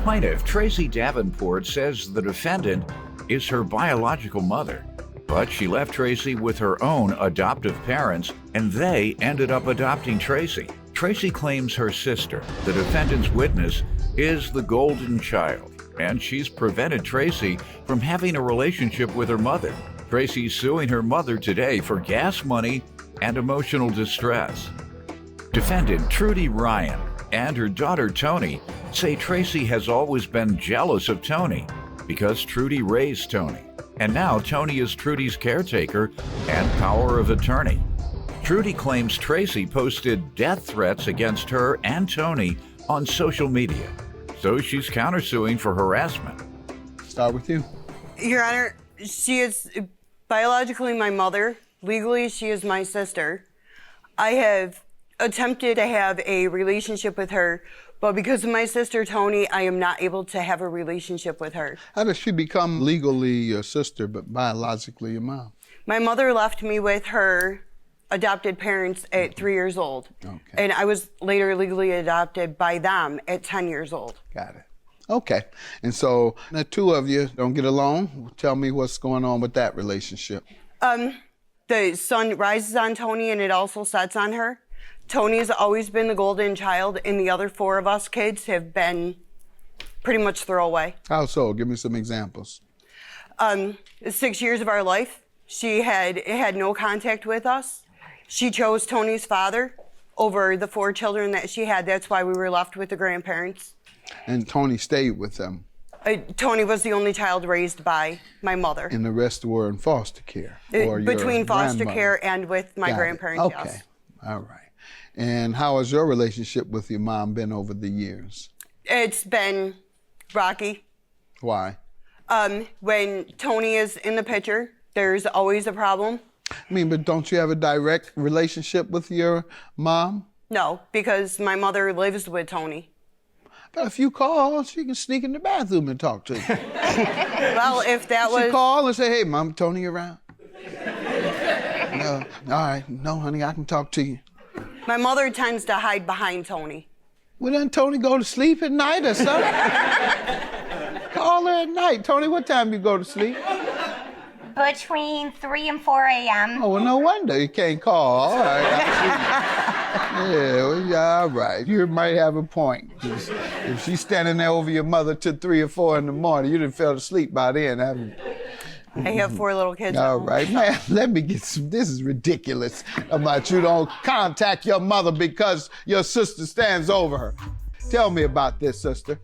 Plaintiff Tracy Davenport says the defendant is her biological mother, but she left Tracy with her own adoptive parents, and they ended up adopting Tracy. Tracy claims her sister, the defendant's witness, is the golden child, and she's prevented Tracy from having a relationship with her mother. Tracy's suing her mother today for gas money and emotional distress. Defendant Trudy Ryan and her daughter Tony say Tracy has always been jealous of Tony because Trudy raised Tony, and now Tony is Trudy's caretaker and power of attorney. Trudy claims Tracy posted death threats against her and Tony on social media, so she's countersuing for harassment. Start with you. Your Honor, she is biologically my mother. Legally, she is my sister. I have attempted to have a relationship with her, but because of my sister Tony, I am not able to have a relationship with her. How does she become legally your sister, but biologically your mom? My mother left me with her adopted parents at 3 years old. Okay. And I was later legally adopted by them at 10 years old. Got it. Okay. And so the two of you don't get along. Tell me what's going on with that relationship. The sun rises on Tony and it also sets on her. Tony's always been the golden child, and the other four of us kids have been pretty much throwaway. How so? Give me some examples. 6 years of our life, she had no contact with us. She chose Tony's father over the four children that she had. That's why we were left with the grandparents. And Tony stayed with them. Tony was the only child raised by my mother. And the rest were in foster care? Or Between your foster grandmother? care and with my Got it. grandparents, Okay. yes. All right. And how has your relationship with your mom been over the years? It's been rocky. Why? When Tony is in the picture, there's always a problem. I mean, but don't you have a direct relationship with your mom? No, because my mother lives with Tony. But if you call, she can sneak in the bathroom and talk to you. Well, if that was... She call and say, hey, Mom, Tony around? No. All right. No, honey, I can talk to you. My mother tends to hide behind Tony. Well, then Tony go to sleep at night or something? Call her at night. Tony, what time you go to sleep? Between 3 and 4 a.m. Oh, well, no wonder you can't call. All right. Yeah, all right. You might have a point. If she's standing there over your mother till 3 or 4 in the morning, you done fell asleep by then, haven't you? I have 4 little kids. All right, man, let me get some, this is ridiculous about you don't contact your mother because your sister stands over her. Tell me about this, sister.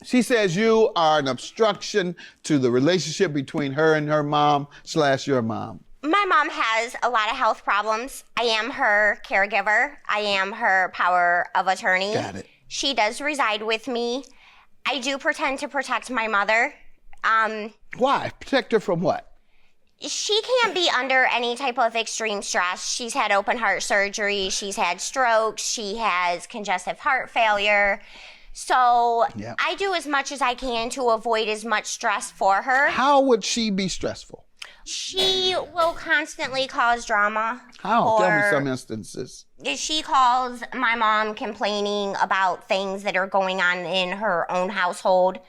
She says you are an obstruction to the relationship between her and her mom / your mom. My mom has a lot of health problems. I am her caregiver. I am her power of attorney. Got it. She does reside with me. I do pretend to protect my mother. Why? Protect her from what? She can't be under any type of extreme stress. She's had open heart surgery. She's had strokes. She has congestive heart failure. So Yep. I do as much as I can to avoid as much stress for her. How would she be stressful? She will constantly cause drama. How? Tell me or some instances. She calls my mom complaining about things that are going on in her own household,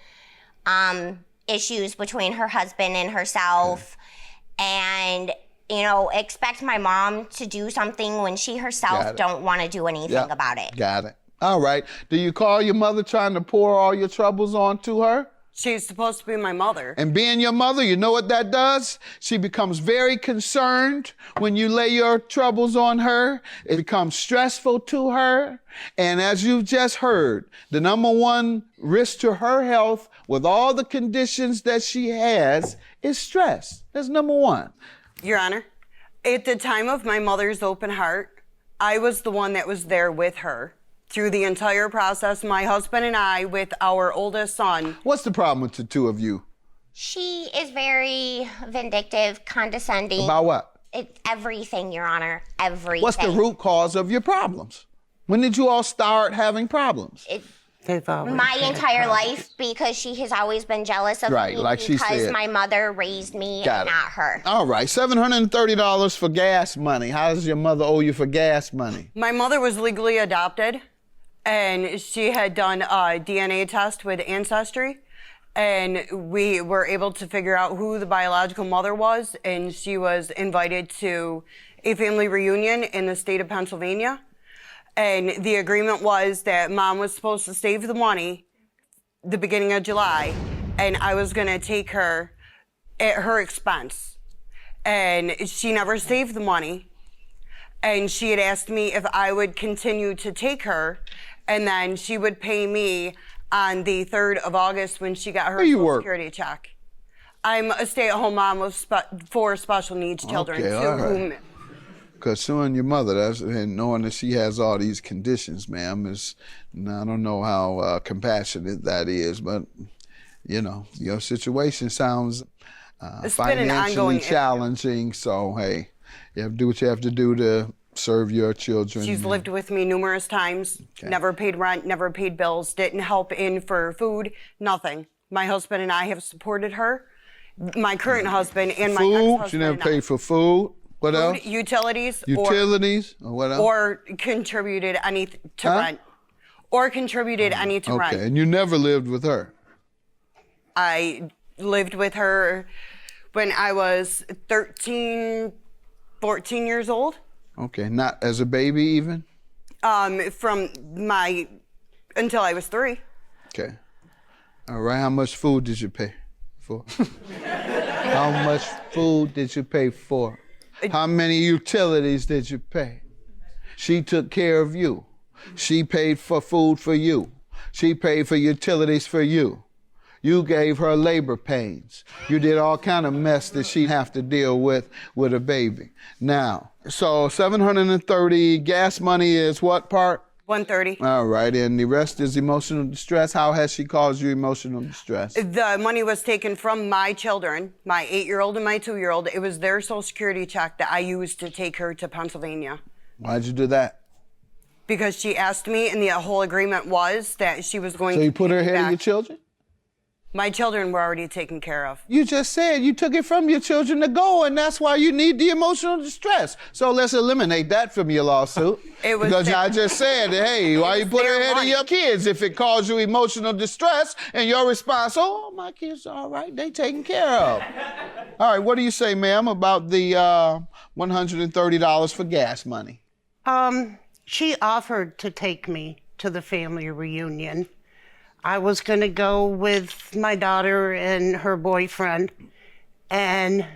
issues between her husband and herself, and, you know, expect my mom to do something when she herself don't want to do anything about it. Got it. All right. Do you call your mother trying to pour all your troubles onto her? She's supposed to be my mother. And being your mother, you know what that does? She becomes very concerned when you lay your troubles on her. It becomes stressful to her. And as you've just heard, the number one risk to her health with all the conditions that she has is stress. That's number one. Your Honor, at the time of my mother's open heart, I was the one that was there with her through the entire process, my husband and I, with our oldest son. What's the problem with the two of you? She is very vindictive, condescending. About what? Everything, Your Honor, everything. What's the root cause of your problems? When did you all start having problems? My entire life, because she has always been jealous of me like she because said. my mother raised me and not her. All right, $730 for gas money. How does your mother owe you for gas money? My mother was legally adopted. and she had done a DNA test with Ancestry, and we were able to figure out who the biological mother was, and she was invited to a family reunion in the state of Pennsylvania. And the agreement was that Mom was supposed to save the money the beginning of July, and I was gonna take her at her expense. And she never saved the money. And she had asked me if I would continue to take her, and then she would pay me on the 3rd of August when she got her Social Security check. I'm a stay-at-home mom with 4 special needs children. Okay, all right. Because suing your mother, and knowing that she has all these conditions, ma'am, I don't know how compassionate that is, but, you know, your situation sounds financially challenging, so, hey, you have to do what you have to do to serve your children. She's lived with me numerous times, never paid rent, never paid bills, didn't help in for food, nothing. My husband and I have supported her, my current husband and my ex-husband. She never paid for food? What else? Utilities. Or what else? Or contributed any to rent. Or contributed any to rent. Okay, and you never lived with her? I lived with her when I was 13, 14 years old. Okay, not as a baby even? Until I was 3. Okay. All right, how much food did you pay for? How much food did you pay for? How many utilities did you pay? She took care of you. She paid for food for you. She paid for utilities for you. You gave her labor pains. You did all kind of mess that she'd have to deal with a baby. Now, so $730, gas money is what part? $130. All right, and the rest is emotional distress. How has she caused you emotional distress? The money was taken from my children, my 8-year-old and my 2-year-old. It was their Social Security check that I used to take her to Pennsylvania. Why'd you do that? Because she asked me, and the whole agreement was that she was going to. So you put her ahead of your children? My children were already taken care of. You just said you took it from your children to go, and that's why you need the emotional distress. So let's eliminate that from your lawsuit. Because I just said, hey, why you put her ahead of your kids if it caused you emotional distress, and your response, oh, my kids are all right, they taken care of. All right, what do you say, ma'am, about the $130 for gas money? She offered to take me to the family reunion. I was going to go with my daughter and her boyfriend, and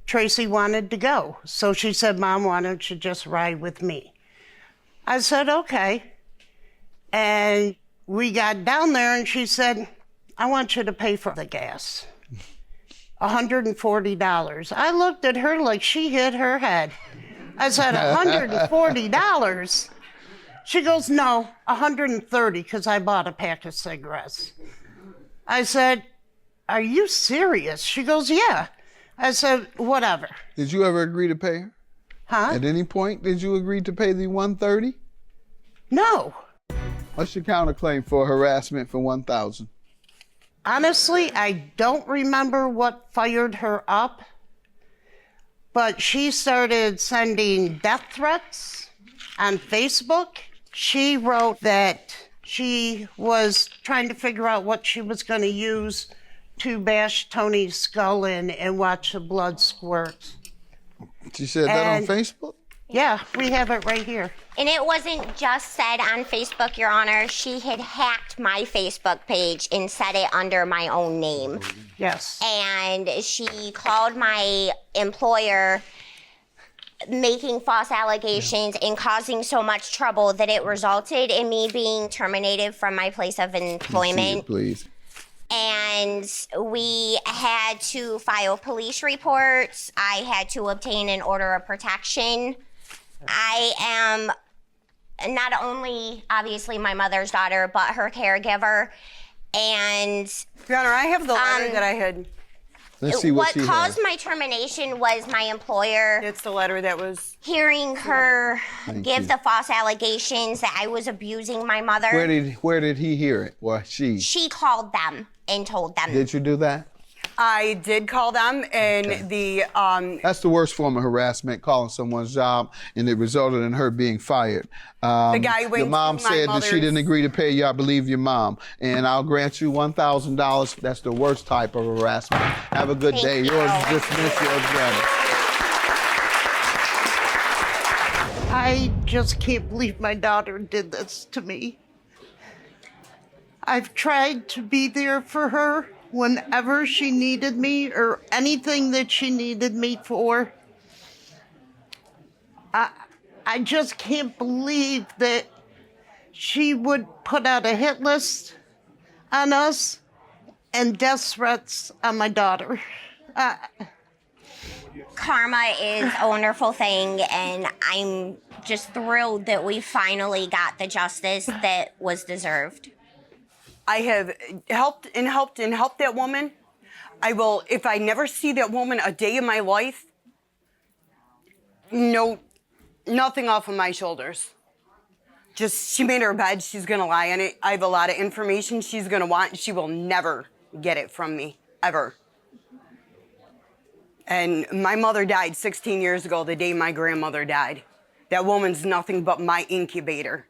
Tracy wanted to go. So she said, Mom, why don't you just ride with me? I said, okay. And we got down there, and she said, I want you to pay for the gas. $140. I looked at her like she hit her head. I said, $140? She goes, no, $130, because I bought a pack of cigarettes. I said, are you serious? She goes, yeah. I said, whatever. Did you ever agree to pay her? Huh? At any point, did you agree to pay the $130? No. What's your counterclaim for harassment for $1,000? Honestly, I don't remember what fired her up, but she started sending death threats on Facebook. She wrote that she was trying to figure out what she was going to use to bash Tony's skull in and watch the blood squirt. She said that on Facebook? Yeah, we have it right here. And it wasn't just said on Facebook, Your Honor. She had hacked my Facebook page and set it under my own name. Yes. And she called my employer, making false allegations and causing so much trouble that it resulted in me being terminated from my place of employment. Please. And we had to file police reports. I had to obtain an order of protection. I am not only obviously my mother's daughter, but her caregiver. And Your Honor, I have the letter that I had. Let's see what caused my termination was my employer. It's the letter that was hearing her give the false allegations that I was abusing my mother. Where did he hear it? Or she? She called them and told them. Did you do that? I did call them, and the That's the worst form of harassment, calling someone's job, and it resulted in her being fired. guy went your mom to my said that she didn't mother's- agree to pay you. I believe your mom. And I'll grant you $1,000. That's the worst type of harassment. Have a good day. Thank you. Yours dismissed, yours granted. I just can't believe my daughter did this to me. I've tried to be there for her whenever she needed me or anything that she needed me for. I just can't believe that she would put out a hit list on us and death threats on my daughter. Karma is a wonderful thing, and I'm just thrilled that we finally got the justice that was deserved. I have helped and helped and helped that woman. I will, if I never see that woman a day in my life, no, nothing off of my shoulders. Just, she made her bed, she's gonna lie on it. I have a lot of information she's gonna want. She will never get it from me, ever. And my mother died 16 years ago, the day my grandmother died. That woman's nothing but my incubator.